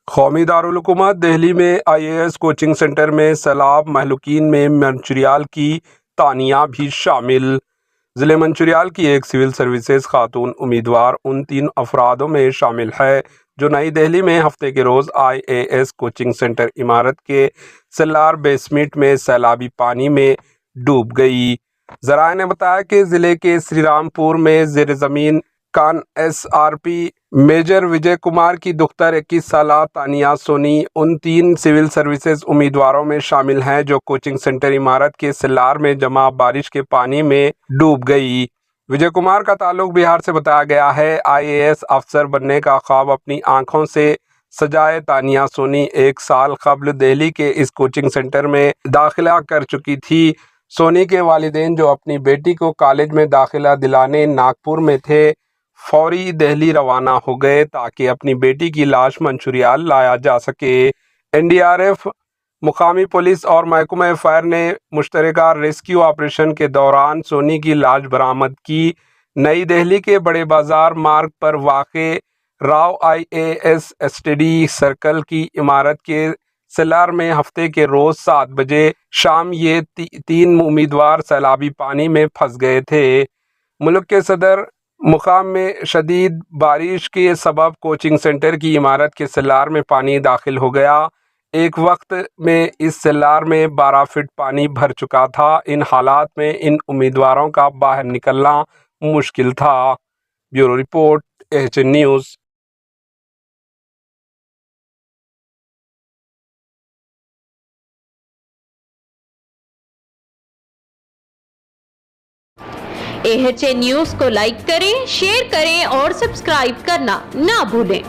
قومی دارالحکومت دہلی میں IAS کوچنگ سینٹر میں سیلاب مہلوکین میں منچریال کی تانیہ بھی شامل۔ ضلع منچریال کی ایک سول سروسز خاتون امیدوار ان 3 افرادوں میں شامل ہے جو نئی دہلی میں ہفتے کے روز IAS کوچنگ سینٹر عمارت کے سیلار بیسمنٹ میں سیلابی پانی میں ڈوب گئی۔ ذرائع نے بتایا کہ ضلع کے سری رام پور میں زیر زمین کان SRP میجر وجے کمار کی دختر 21 سالہ تانیہ سونی ان 3 سول سروسز امیدواروں میں شامل ہیں جو کوچنگ سینٹر عمارت کے سیلار میں جمع بارش کے پانی میں ڈوب گئی۔ وجے کمار کا تعلق بہار سے بتایا گیا ہے۔ IAS افسر بننے کا خواب اپنی آنکھوں سے سجائے تانیہ سونی 1 سال قبل دہلی کے اس کوچنگ سینٹر میں داخلہ کر چکی تھی۔ سونی کے والدین جو اپنی بیٹی کو کالج میں داخلہ دلانے ناگپور میں تھے، فوری دہلی روانہ ہو گئے تاکہ اپنی بیٹی کی لاش منچریال لایا جا سکے۔ NDRF، مقامی پولیس اور محکمہ فائر نے مشترکہ ریسکیو آپریشن کے دوران سونی کی لاش برآمد کی۔ نئی دہلی کے بڑے بازار مارگ پر واقع راؤ IAS اسٹڈی سرکل کی عمارت کے سیلار میں ہفتے کے روز 7 بجے شام یہ 3 امیدوار سیلابی پانی میں پھنس گئے تھے۔ ملک کے صدر مقام میں شدید بارش کے سبب کوچنگ سینٹر کی عمارت کے سیلار میں پانی داخل ہو گیا۔ ایک وقت میں اس سیلار میں 12 فٹ پانی بھر چکا تھا۔ ان حالات میں ان امیدواروں کا باہر نکلنا مشکل تھا۔ Bureau report, AHN news. AHN news کو لائک کریں، شیئر کریں اور سبسکرائب کرنا نہ بھولیں۔